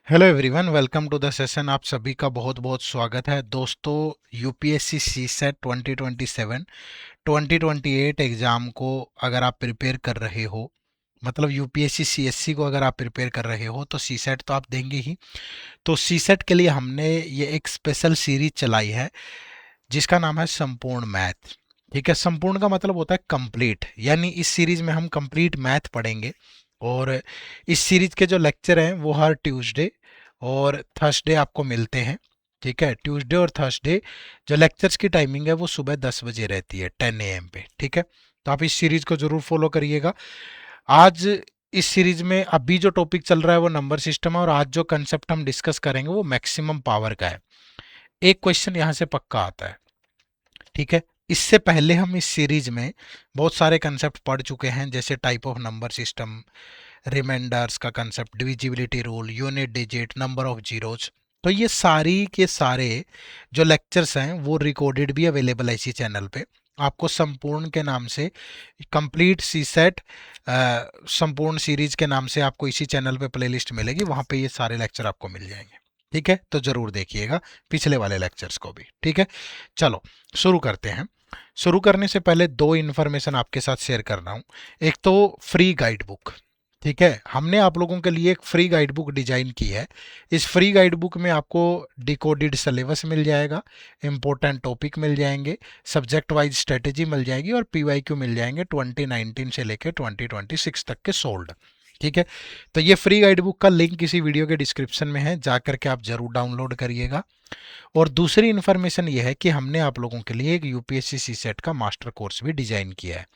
Hello everyone, welcome to the session. आप सभी का बहुत बहुत स्वागत है दोस्तों। यूपीएससी सी सेट 2027 2028 एग्ज़ाम को अगर आप प्रिपेयर कर रहे हो, मतलब यूपीएससी सीएससी को अगर आप प्रिपेयर कर रहे हो तो सी सेट तो आप देंगे ही। तो सी सेट के लिए हमने ये एक स्पेशल सीरीज चलाई है जिसका नाम है संपूर्ण मैथ। ठीक है, संपूर्ण का मतलब होता है कंप्लीट, यानी इस सीरीज में हम कंप्लीट मैथ पढ़ेंगे। और इस सीरीज के जो लेक्चर हैं वो हर ट्यूसडे और थर्सडे आपको मिलते हैं। ठीक है, ट्यूसडे और थर्सडे जो लेक्चर्स की टाइमिंग है वो सुबह 10 बजे रहती है, 10 AM पे। ठीक है, तो आप इस सीरीज को जरूर फॉलो करिएगा। आज इस सीरीज में अभी जो टॉपिक चल रहा है वो नंबर सिस्टम है, और आज जो कंसेप्ट हम डिस्कस करेंगे वो मैक्सिमम पावर का है। एक क्वेश्चन यहाँ से पक्का आता है। ठीक है, इससे पहले हम इस सीरीज में बहुत सारे कंसेप्ट पढ़ चुके हैं, जैसे type of number system, remainders का concept, divisibility rule, unit digit, number of zeros. तो ये सारी के सारे जो लेक्चर्स हैं वो रिकॉर्डेड भी अवेलेबल है इसी चैनल पे। आपको संपूर्ण के नाम से कंप्लीट सी सेट संपूर्ण सीरीज के नाम से आपको इसी चैनल पे प्लेलिस्ट मिलेगी, वहां पे ये सारे लेक्चर आपको मिल जाएंगे। ठीक है, तो जरूर देखिएगा पिछले वाले लेक्चर्स को भी। ठीक है, चलो शुरू करते हैं। शुरू करने से पहले दो इन्फॉर्मेशन आपके साथ शेयर कर रहा हूँ। एक तो फ्री गाइड बुक। ठीक है, हमने आप लोगों के लिए एक फ्री गाइड बुक डिजाइन की है। इस फ्री गाइड बुक में आपको डिकोडेड सिलेबस मिल जाएगा, इंपॉर्टेंट टॉपिक मिल जाएंगे, सब्जेक्ट वाइज स्ट्रेटेजी मिल जाएगी और पीवाईक्यू मिल जाएंगे 2019 से लेकर 2026 तक के सोल्ड। ठीक है, तो ये फ्री गाइड बुक का लिंक इसी वीडियो के डिस्क्रिप्शन में है, जा करके आप जरूर डाउनलोड करिएगा। और दूसरी इन्फॉर्मेशन ये है कि हमने आप लोगों के लिए एक यूपीएससी सी सेट का मास्टर कोर्स भी डिजाइन किया है।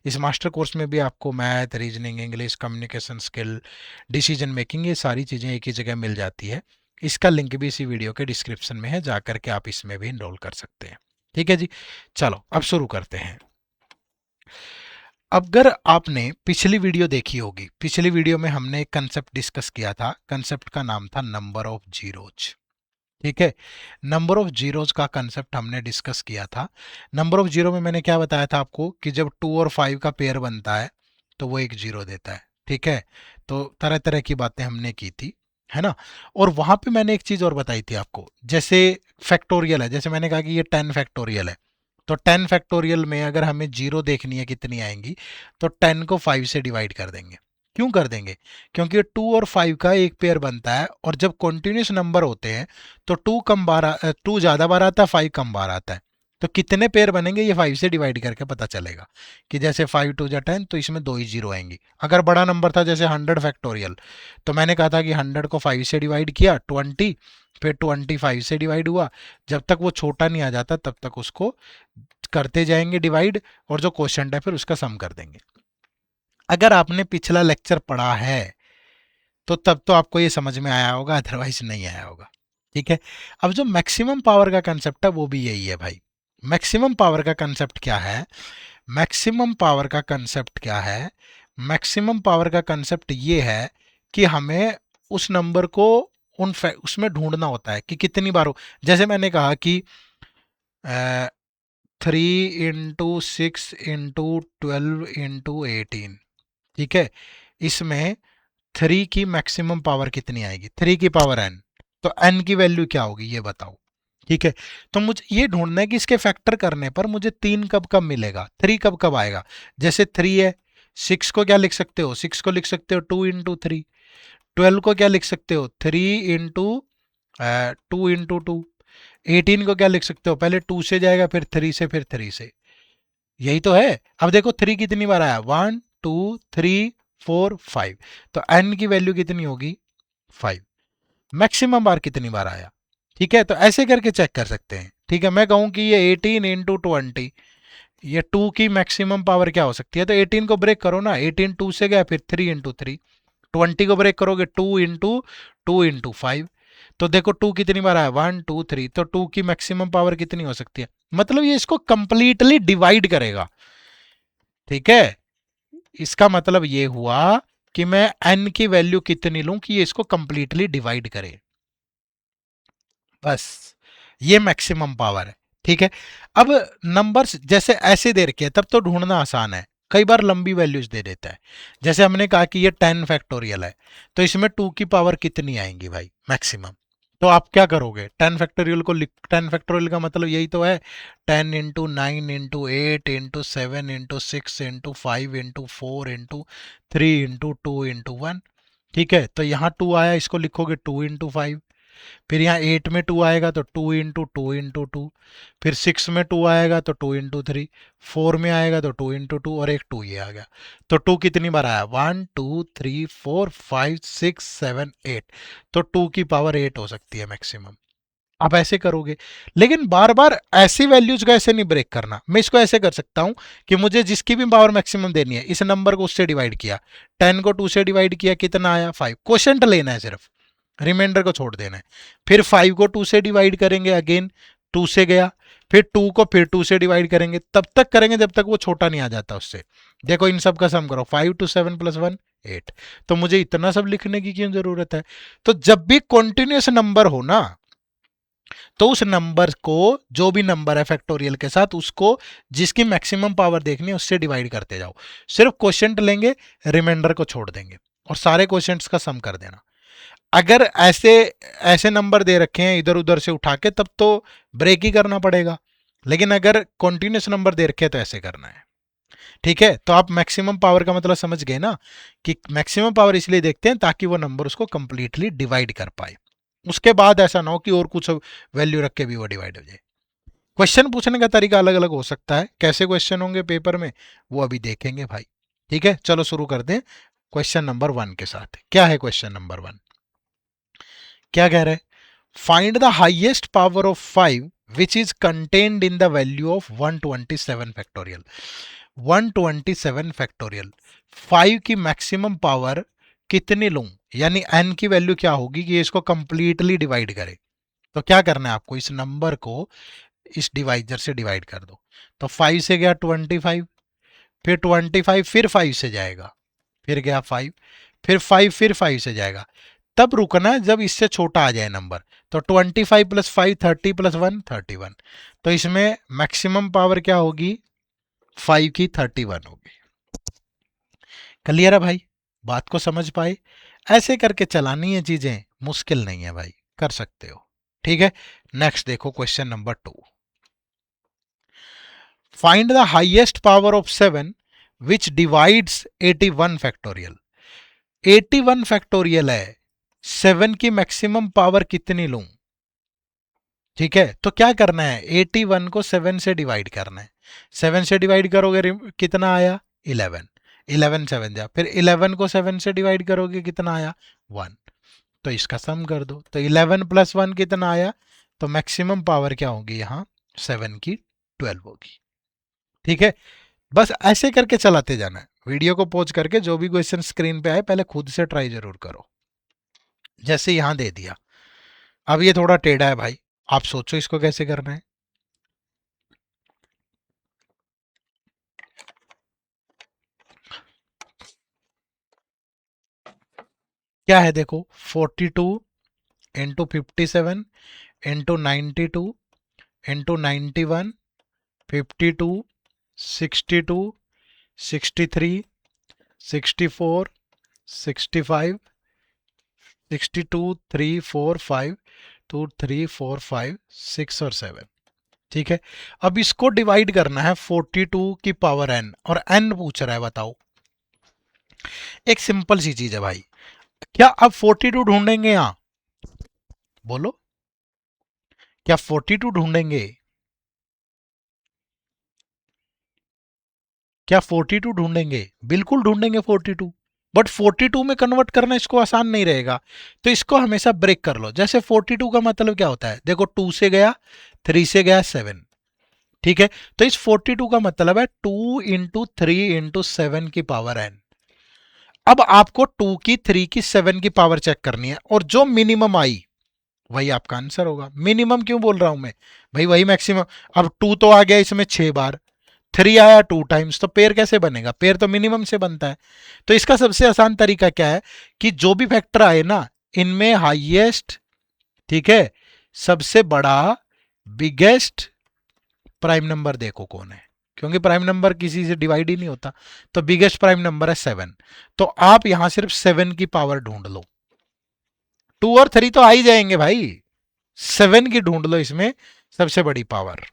इस मास्टर कोर्स में भी आपको math, reasoning, English, communication skill, decision making, ये सारी चीज़ें एक ही जगह मिल जाती है। इसका लिंक भी इसी वीडियो के डिस्क्रिप्शन में है, जा करके आप इसमें भी इनरोल कर सकते हैं। ठीक है जी, चलो अब शुरू करते हैं। अगर आपने पिछली वीडियो देखी होगी, पिछली वीडियो में हमने एक कंसेप्ट डिस्कस किया था। कंसेप्ट का नाम था नंबर ऑफ जीरोज। ठीक है, नंबर ऑफ जीरोज का कंसेप्ट हमने डिस्कस किया था। नंबर ऑफ जीरो में मैंने क्या बताया था आपको कि जब 2 और 5 का पेयर बनता है तो वो एक जीरो देता है। ठीक है, तो तरह तरह की बातें हमने की थी, है ना। और वहां पे मैंने एक चीज और बताई थी आपको, जैसे फैक्टोरियल है, जैसे मैंने कहा कि ये 10 फैक्टोरियल है। तो 10 फैक्टोरियल में अगर हमें जीरो देखनी है कितनी आएंगी, तो 10 को 5 से डिवाइड कर देंगे। क्यों कर देंगे? क्योंकि 2 और 5 का एक पेयर बनता है, और जब कॉन्टिन्यूस नंबर होते हैं तो टू ज्यादा बार आता है, 5 कम बार आता है। तो कितने पेयर बनेंगे ये 5 से डिवाइड करके पता चलेगा। कि जैसे 5 2 जा 10, तो इसमें दो ही जीरो आएंगी। अगर बड़ा नंबर था जैसे 100 फैक्टोरियल, तो मैंने कहा था कि 100 को 5 से डिवाइड किया 20, फिर 25 से डिवाइड हुआ। जब तक वो छोटा नहीं आ जाता तब तक उसको करते जाएंगे डिवाइड, और जो क्वेश्चन है फिर उसका सम कर देंगे। अगर आपने पिछला लेक्चर पढ़ा है तो तब तो आपको ये समझ में आया होगा, अदरवाइज नहीं आया होगा। ठीक है, अब जो मैक्सिमम पावर का कंसेप्ट है वो भी यही है भाई। मैक्सिमम पावर का कंसेप्ट क्या है? मैक्सिमम पावर का कंसेप्ट क्या है? मैक्सिमम पावर का कंसेप्ट ये है कि हमें उस नंबर को उसमें ढूंढना होता है कि कितनी बार हो। जैसे मैंने कहा कि 3 × 6 × 12 × 18। ठीक है, इसमें 3 की मैक्सिमम पावर कितनी आएगी? 3 की पावर n। तो n की वैल्यू क्या होगी ये बताओ। ठीक है, तो मुझे ये ढूंढना है कि इसके फैक्टर करने पर मुझे 3 कब कब मिलेगा, 3 कब कब आएगा। जैसे 3 है, 6 को क्या लिख सकते हो? 6 को लिख सकते हो 2 × 3। 12 को क्या लिख सकते हो? 3 × 2 × 2। 18 को क्या लिख सकते हो? पहले 2 से जाएगा, फिर 3 से, फिर 3 से। यही तो है। अब देखो 3 कितनी बार आया, 1 2 3 4 5। तो n की वैल्यू कितनी होगी? 5। मैक्सिमम बार कितनी बार आया? ठीक है, तो ऐसे करके चेक कर सकते हैं। ठीक है, मैं कहूं कि ये 18 × 20, ये 2 की मैक्सिमम पावर क्या हो सकती है? तो 18 को ब्रेक करो ना, 18 2 से गया, फिर 3 × 3। 20 को ब्रेक करोगे, 2 × 5। तो देखो 2 कितनी बार आया, 1 2 3। तो 2 की मैक्सिमम पावर कितनी हो सकती है? मतलब ये इसको कंप्लीटली डिवाइड करेगा। ठीक है, इसका मतलब ये हुआ कि मैं n की वैल्यू कितनी लूं कि ये इसको कंप्लीटली डिवाइड करे। बस, ये मैक्सिमम पावर है। ठीक है, अब नंबर्स जैसे ऐसे दे रखे हैं तब तो ढूंढना आसान है। कई बार लंबी वैल्यूज दे देता है। जैसे हमने कहा कि ये 10 फैक्टोरियल है, तो इसमें 2 की पावर कितनी आएंगी भाई मैक्सिमम। तो आप क्या करोगे, 10 फैक्टोरियल को 10 फैक्टोरियल का मतलब यही तो है, 10 into 9 into 8 into 7 into 6 into 5 into 4 into 3 into 2 into 1। ठीक है, तो यहाँ 2 आया, इसको लिखोगे 2 इंटू 5। फिर यहाँ 8 में 2 आएगा तो 2 इंटू 2 इंटू 2। फिर 6 में 2 आएगा तो 2 इंटू 3। 4 में आएगा तो 2 इंटू 2, और एक 2 ये आ गया। तो 2 कितनी बार आया, 1 2 3 4 5 6 7 8। तो 2 की पावर 8 हो सकती है मैक्सिमम। आप ऐसे करोगे, लेकिन बार बार ऐसी वैल्यूज का ऐसे नहीं ब्रेक करना। मैं इसको ऐसे कर सकता हूं कि मुझे जिसकी भी पावर मैक्सिमम देनी है, इस नंबर को उससे डिवाइड किया, 10 को 2 से डिवाइड किया, कितना आया 5, क्वोशंट लेना है सिर्फ, रिमाइंडर को छोड़ देना है। फिर 5 को 2 से डिवाइड करेंगे, अगेन 2 से गया, फिर 2 को फिर 2 से डिवाइड करेंगे, तब तक करेंगे जब तक वो छोटा नहीं आ जाता उससे। देखो इन सब का सम करो, 5 टू 7 प्लस 1 8। तो मुझे इतना सब लिखने की क्यों जरूरत है। तो जब भी कॉन्टिन्यूस नंबर हो ना, तो उस नंबर को, जो भी नंबर है फैक्टोरियल के साथ, उसको जिसकी मैक्सिमम पावर देखनी है उससे डिवाइड करते जाओ। सिर्फ क्वोशंट लेंगे, रिमाइंडर को छोड़ देंगे, और सारे क्वोशंट्स का सम कर देना। अगर ऐसे ऐसे नंबर दे रखे हैं इधर उधर से उठा के, तब तो ब्रेक ही करना पड़ेगा। लेकिन अगर कॉन्टिन्यूस नंबर दे रखे हैं तो ऐसे करना है। ठीक है, तो आप मैक्सिमम पावर का मतलब समझ गए ना, कि मैक्सिमम पावर इसलिए देखते हैं ताकि वो नंबर उसको कंप्लीटली डिवाइड कर पाए। उसके बाद ऐसा ना हो कि और कुछ वैल्यू रख के भी वो डिवाइड हो जाए। क्वेश्चन पूछने का तरीका अलग अलग हो सकता है, कैसे क्वेश्चन होंगे पेपर में वो अभी देखेंगे भाई। ठीक है, चलो शुरू कर दें क्वेश्चन नंबर 1 के साथ। क्या है क्वेश्चन नंबर 1, क्या कह रहे हैं, find the highest power of 5 which is contained in the value of 127 factorial. 127 factorial, 5 की मैक्सिमम पावर कितनी लूं, यानी n की वैल्यू क्या होगी कि इसको कंप्लीटली डिवाइड करे। तो क्या करना है आपको, इस नंबर को इस डिवाइजर से डिवाइड कर दो। तो 5 से गया 25, फिर 25 फिर 5 से जाएगा, फिर गया 5, फिर 5 फिर 5 से जाएगा। तब रुकना है जब इससे छोटा आ जाए नंबर। तो 25 प्लस 5 30 प्लस 1 31। तो इसमें मैक्सिमम पावर क्या होगी, 5 की 31 होगी। क्लियर है भाई, बात को समझ पाए। ऐसे करके चलानी है चीजें, मुश्किल नहीं है भाई, कर सकते हो। ठीक है, नेक्स्ट देखो question number 2। Find the highest power of 7 which divides 81 factorial. 81 factorial है, 7 की मैक्सिमम पावर कितनी लूं। ठीक है, तो क्या करना है, 81 को 7 से डिवाइड करना है। 7 से डिवाइड करोगे कितना आया 11, 11 7 जा, फिर 11 को 7 से डिवाइड करोगे कितना आया 1। तो इसका सम कर दो, तो 11 प्लस 1 कितना आया। तो मैक्सिमम पावर क्या होगी यहाँ 7 की 12 होगी। ठीक है, बस ऐसे करके चलाते जाना है। वीडियो को पॉज करके जो भी क्वेश्चन स्क्रीन पे आए पहले खुद से ट्राई जरूर करो। जैसे यहां दे दिया, अब ये थोड़ा टेढ़ा है भाई, आप सोचो इसको कैसे करना है। क्या है देखो, 42 इंटू 57 इंटू 92 इंटू 91 52 62 63 64 65 62 3 4 5 2 3 4 5 6 और 7। ठीक है, अब इसको डिवाइड करना है 42 की पावर n, और n पूछ रहा है बताओ। एक सिंपल सी चीज है भाई, क्या अब 42 ढूंढेंगे यहां, बोलो, क्या 42 ढूंढेंगे, क्या 42 ढूंढेंगे, बिल्कुल ढूंढेंगे 42। बट 42 में कन्वर्ट करना इसको आसान नहीं रहेगा, तो इसको हमेशा ब्रेक कर लो। जैसे 42 का मतलब क्या होता है, देखो 2 से गया, 3 से गया 7। ठीक है, तो इस 42 का मतलब है 2 इंटू 3 इंटू 7 की पावर n। अब आपको 2 की 3 की 7 की पावर चेक करनी है, और जो मिनिमम आई वही आपका आंसर होगा। मिनिमम क्यों बोल रहा हूं मैं भाई, वही मैक्सिमम। अब 2 तो आ गया इसमें 6 बार, 3 आया 2 टाइम्स, तो पेयर कैसे बनेगा, पेयर तो मिनिमम से बनता है। तो इसका सबसे आसान तरीका क्या है कि जो भी फैक्टर आए ना, इनमें हाईएस्ट, ठीक है, सबसे बड़ा, बिगेस्ट प्राइम नंबर देखो कौन है। क्योंकि प्राइम नंबर किसी से डिवाइड ही नहीं होता। तो बिगेस्ट प्राइम नंबर है 7। तो आप यहां सिर्फ 7 की पावर ढूंढ लो। 2 और 3 तो आ ही जाएंगे भाई, 7 की ढूंढ लो इसमें सबसे बड़ी पावर।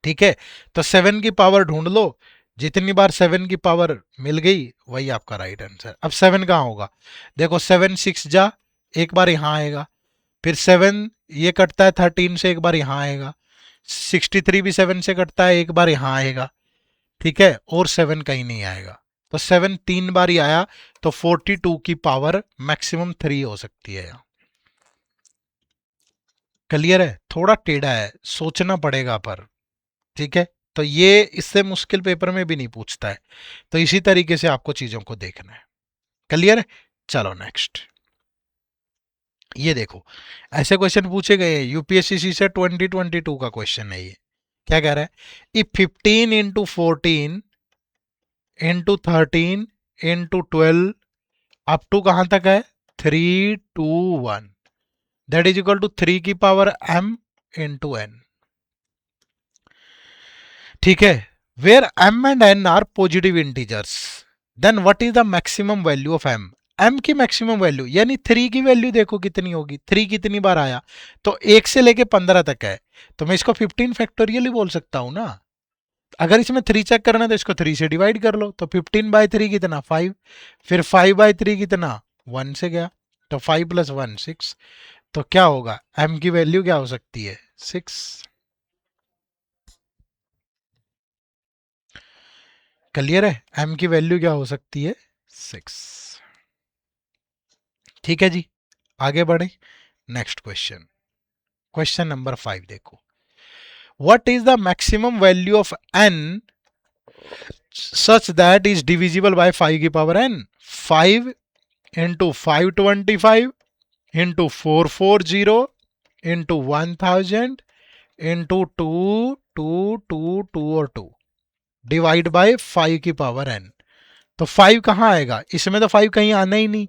ठीक है, तो 7 की पावर ढूंढ लो। जितनी बार 7 की पावर मिल गई वही आपका राइट आंसर। अब 7 कहाँ होगा, देखो 7 6 जा, एक बार यहां आएगा। फिर 7 ये कटता है 13 से, एक बार यहां आएगा। 63 भी 7 से कटता है, एक बार यहां आएगा। ठीक है, और 7 कहीं नहीं आएगा। तो 7 3 बार ही आया, तो 42 की पावर मैक्सिमम 3 हो सकती है यहाँ। क्लियर है, थोड़ा टेढ़ा है, सोचना पड़ेगा पर। ठीक है, तो ये इससे मुश्किल पेपर में भी नहीं पूछता है। तो इसी तरीके से आपको चीजों को देखना है। क्लियर है, चलो नेक्स्ट। ये देखो, ऐसे क्वेश्चन पूछे गए हैं यूपीएससी से 2022 का क्वेश्चन है ये। क्या कह रहा है, if 15 into 14 into 13 into 12 up to कहां तक है 321, दैट इज इक्वल टू 3 की पावर m इंटू n। ठीक है, where m and n are positive integers, then what is the maximum value of m। m की मैक्सिमम वैल्यू यानी 3 की value देखो कितनी होगी, 3 कितनी बार आया, तो 1 से लेके 15 तक है, तो मैं इसको 15 फैक्टोरियल ही बोल सकता हूं ना। अगर इसमें 3 चेक करना है तो इसको 3 से डिवाइड कर लो, तो 15/3 कितना 5, फिर 5/3 कितना 1 से गया, तो 5 + 1 6। तो क्या होगा, m की वैल्यू क्या हो सकती है 6। क्लियर है, m की वैल्यू क्या हो सकती है 6। ठीक है जी, आगे बढ़े। नेक्स्ट क्वेश्चन, क्वेश्चन नंबर 5 देखो, what is the maximum value of n such that is divisible by 5 की power n। 5 into 525 into 440 into 1000 into 2 2 2 2 और 2 डिवाइड बाय 5 की पावर n। तो 5 कहाँ आएगा, इसमें तो 5 कहीं आना ही नहीं,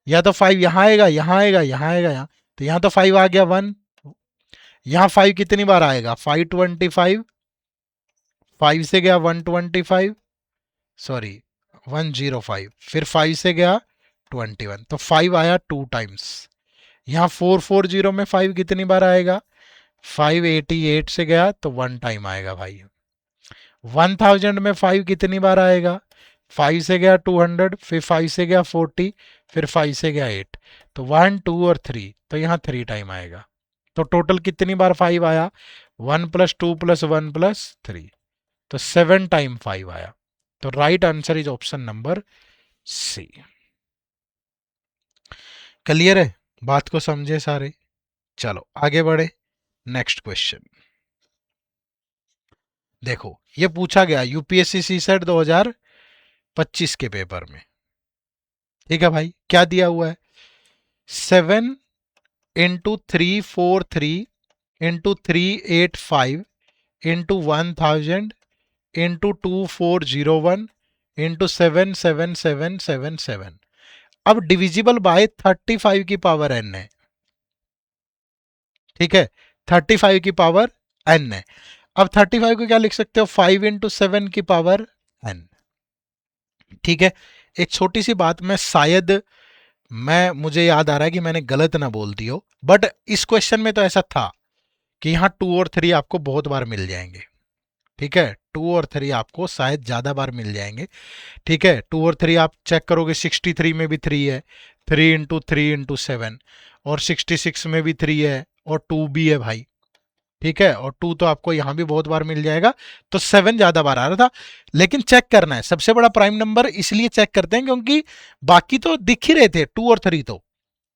या तो 5 यहाँ आएगा, यहाँ आएगा, यहाँ आएगा, यहाँ, तो यहाँ तो 5 आ गया 1। यहाँ 5 कितनी बार आएगा 525, 5 से गया 125, सॉरी 105, फिर 5 से गया 21, तो 5 आया 2 टाइम्स। यहाँ 440 में 5 कितनी बार आएगा, 588 से गया तो 1 टाइम आएगा भाई। 1000 में 5 कितनी बार आएगा, 5 से गया 200, फिर 5 से गया 40, फिर 5 से गया 8, तो 1 2 और 3, तो यहाँ 3 टाइम आएगा। तो टोटल कितनी बार 5 आया, 1 + 2 + 1 + 3, तो 7 टाइम 5 आया। तो right answer is option number C. Clear है, बात को समझे सारे। चलो आगे बढ़े, नेक्स्ट क्वेश्चन देखो, ये पूछा गया यूपीएससी सीसेट 2025 के पेपर में। ठीक है भाई, क्या दिया हुआ है, 7 into 343 into 385 into 1000 into 2401 into 77777। अब डिविजिबल बाय 35 की पावर n है। ठीक है, 35 की पावर n है। अब 35 को क्या लिख सकते हो, 5 इंटू 7 की पावर n। ठीक है, एक छोटी सी बात, मैं शायद मुझे याद आ रहा है कि मैंने गलत ना बोल दी हो, बट इस क्वेश्चन में तो ऐसा था कि यहाँ 2 और 3 आपको बहुत बार मिल जाएंगे। ठीक है, 2 और 3 आपको शायद ज्यादा बार मिल जाएंगे। ठीक है, 2 और 3 आप चेक करोगे, 63 में भी 3 है, 3 इंटू 3 इंटू 7, और 66 में भी 3 है, और 2 भी है भाई। ठीक है, और 2 तो आपको यहां भी बहुत बार मिल जाएगा, तो 7 ज्यादा बार आ रहा था। लेकिन चेक करना है सबसे बड़ा प्राइम नंबर, इसलिए चेक करते हैं क्योंकि बाकी तो दिख ही रहे थे 2 और 3, तो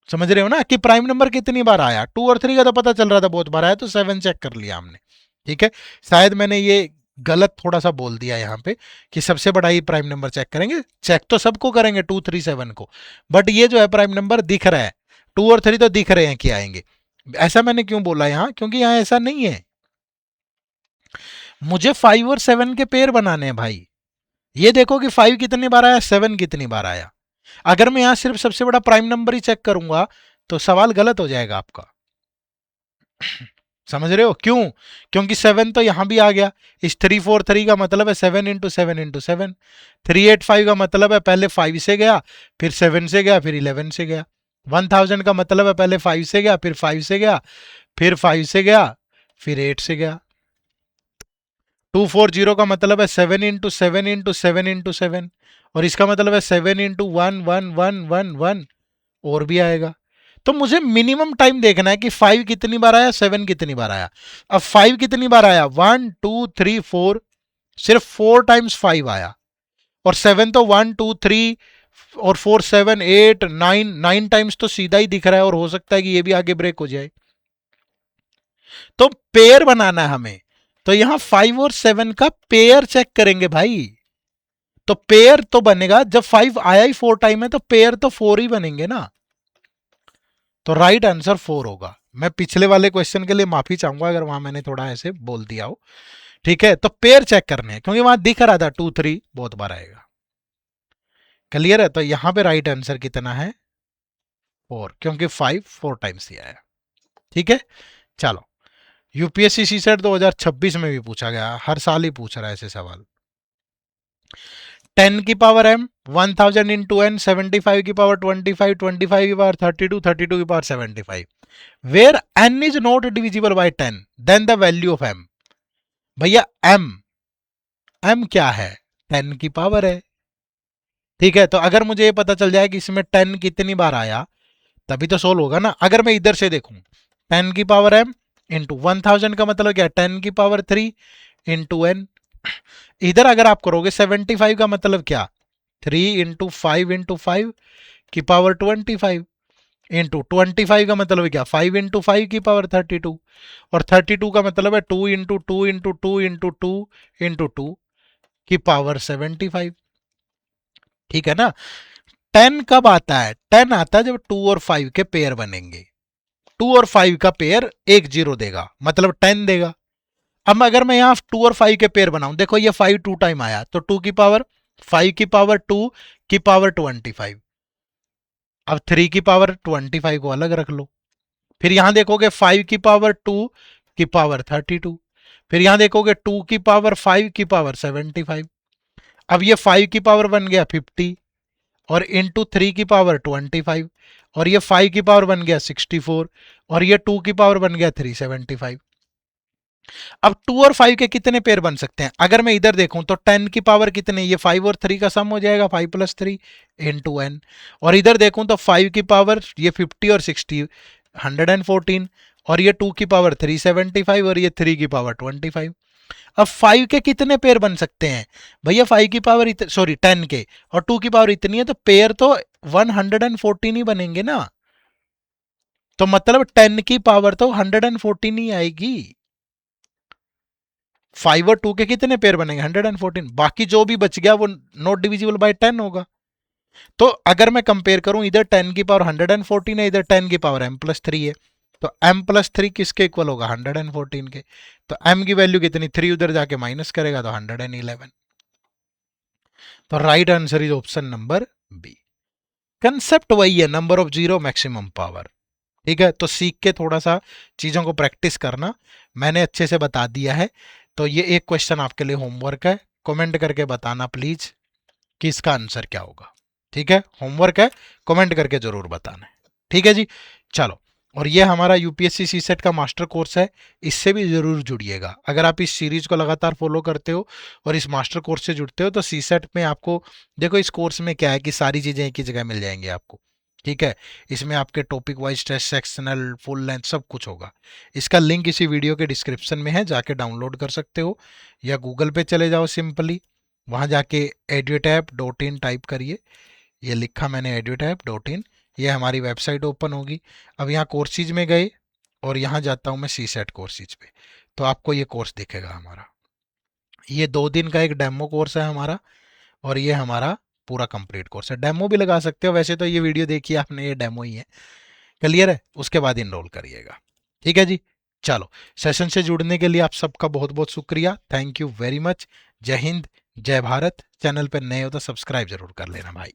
समझ रहे हो ना कि प्राइम नंबर कितनी बार आया। 2 और 3 का तो पता चल रहा था बहुत बार आया, तो 7 चेक कर लिया हमने। ठीक है, शायद मैंने ये गलत थोड़ा सा बोल दिया यहाँ पे कि सबसे बड़ा ही प्राइम नंबर चेक करेंगे। चेक तो सबको करेंगे 2 3 7 को, बट ये जो है प्राइम नंबर दिख रहा है, 2 और 3 तो दिख रहे हैं कि आएंगे। ऐसा मैंने क्यों बोला यहाँ, क्योंकि यहाँ ऐसा नहीं है, मुझे 5 और 7 के पेयर बनाने हैं भाई। ये देखो कि 5 कितनी बार आया, 7 कितनी बार आया। अगर मैं यहां सिर्फ सबसे बड़ा प्राइम नंबर ही चेक करूंगा तो सवाल गलत हो जाएगा आपका। समझ रहे हो क्यों? क्योंकि 7 तो यहां भी आ गया, इस 343 का मतलब है 7 इंटू 7 इंटू 7। 385 का मतलब है पहले 5 से गया, फिर 7 से गया, फिर 11 से गया। 1000 का मतलब है पहले 5 से गया, फिर 5 से गया, फिर 5 से गया, फिर 8 से गया। 240 का मतलब है 7 इंटू 7 इंटू 7 इंटू 7, और इसका मतलब है 7 इंटू 1 और भी आएगा। तो मुझे मिनिमम टाइम देखना है कि 5 कितनी बार आया, 7 कितनी बार आया। अब 5 कितनी बार आया, 1 2 3 4, सिर्फ 4 टाइम्स 5 आया। और 7 तो 1 2 3 और 4 7 8 9, 9 टाइम्स तो सीधा ही दिख रहा है, और हो सकता है कि ये भी आगे ब्रेक हो जाए। तो पेयर बनाना है हमें, तो यहां 5 और 7 का पेयर चेक करेंगे भाई। तो पेयर तो बनेगा, जब 5 आया ही 4 टाइम है तो पेयर तो 4 ही बनेंगे ना। तो राइट आंसर 4 होगा। मैं पिछले वाले क्वेश्चन के लिए माफी चाहूंगा अगर वहां मैंने थोड़ा ऐसे बोल दिया हो। ठीक है, तो पेयर चेक करने हैं, क्योंकि वहां दिख रहा था 2 3 बहुत बार आएगा। क्लियर है? तो यहां पे राइट आंसर कितना है, 4, क्योंकि 5 4 टाइम्स ही आया। ठीक है, चलो। यूपीएससी सीसेट 2026 में भी पूछा गया, हर साल ही पूछ रहा है ऐसे सवाल। 10 की पावर m, 1000 इंटू एन, 75 की पावर 25, 25 की पावर 32, 32 की power 75, where n is not divisible by 10, then the value of m। भैया m क्या है, 10 की पावर है। ठीक है, तो अगर मुझे ये पता चल जाए कि इसमें 10 कितनी बार आया, तभी तो सोल्व होगा ना। अगर मैं इधर से देखूं, 10 की पावर m इंटू 1000 का मतलब क्या, 10 की पावर 3 इंटू एन। इधर अगर आप करोगे 75 का मतलब क्या, 3 इंटू 5 की पावर 25 इंटू 25 का मतलब क्या, 5 इंटू 5 की पावर 32, और 32 का मतलब है 2 इंटू 2 इंटू 2 इंटू 2 इंटू 2 की पावर 75। ठीक है ना। 10 कब आता है, 10 आता है जब 2 और 5 के पेयर बनेंगे। 2 और 5 का पेयर एक जीरो देगा, मतलब 10 देगा। अब अगर मैं यहां 2 और 5 के पेयर बनाऊं, देखो ये 5 2 टाइम आया, तो 2 की पावर 5 की पावर 2 की पावर 25। अब 3 की पावर 25 को अलग रख लो। फिर यहां देखोगे 5 की पावर 2 की पावर 32। फिर यहां देखोगे 2 की पावर 5 की पावर 75। अब ये 5 की पावर बन गया 50, और इंटू 3 की पावर 25, और ये 5 की पावर बन गया 64, और ये 2 की पावर बन गया 375। अब 2 और 5 के कितने पेयर बन सकते हैं, अगर मैं इधर देखूं तो 10 की पावर कितने, ये 5 और 3 का सम हो जाएगा, 5 प्लस 3 इंटू एन। और इधर देखूं तो 5 की पावर ये 50 और 60 114, और ये 2 की पावर 375, और ये 3 की पावर 25। अब 5 के कितने पेयर बन सकते हैं भैया, 5 की पावर सॉरी 10 के, और 2 की पावर इतनी है, तो पेयर तो 114 ही बनेंगे ना। तो मतलब 10 की पावर तो 114 ही आएगी। 5 और 2 के कितने पेयर बनेंगे, 114, बाकी जो भी बच गया वो नॉट डिविजिबल बाय 10 होगा। तो अगर मैं कंपेयर करूं, इधर 10 की पावर 114 है, इधर 10 की पावर m प्लस 3 है, तो m प्लस 3 किसके इक्वल होगा, 114 के। तो m की वैल्यू कितनी, 3 उधर जाके माइनस करेगा तो 111। तो right answer is option number B. Concept वही है, number of zero maximum power. ठीक है, तो सीख के थोड़ा सा चीजों को प्रैक्टिस करना, मैंने अच्छे से बता दिया है। तो ये एक क्वेश्चन आपके लिए होमवर्क है, कमेंट करके बताना प्लीज कि इसका आंसर क्या होगा। ठीक है, होमवर्क है, कमेंट करके जरूर बताना है। ठीक है जी, चलो। और ये हमारा यूपीएससी सीसेट का मास्टर कोर्स है, इससे भी जरूर जुड़िएगा। अगर आप इस सीरीज को लगातार फॉलो करते हो और इस मास्टर कोर्स से जुड़ते हो, तो सीसेट में आपको, देखो इस कोर्स में क्या है कि सारी चीजें एक ही जगह मिल जाएंगी आपको। ठीक है, इसमें आपके topic wise test, sectional, full length सब कुछ होगा। इसका लिंक इसी वीडियो के डिस्क्रिप्शन में है, जाके डाउनलोड कर सकते हो, या गूगल पे चले जाओ सिंपली, वहाँ जाके edutap.in टाइप करिए, ये लिखा मैंने edutap.in, ये हमारी वेबसाइट ओपन होगी। अब यहाँ कोर्सेज में गए, और यहाँ जाता हूँ मैं सी सेट कोर्सेज पे, तो आपको ये कोर्स दिखेगा हमारा। ये 2 दिन का एक डेमो कोर्स है हमारा, और ये हमारा पूरा कंप्लीट कोर्स है। डेमो भी लगा सकते हो, वैसे तो ये वीडियो देखिए आपने, ये डेमो ही है। क्लियर है, उसके बाद इनरोल करिएगा। ठीक है जी, चलो। सेशन से जुड़ने के लिए आप सबका बहुत बहुत शुक्रिया, थैंक यू वेरी मच। जय हिंद, जय भारत। चैनल पर नए हो तो सब्सक्राइब जरूर कर लेना भाई।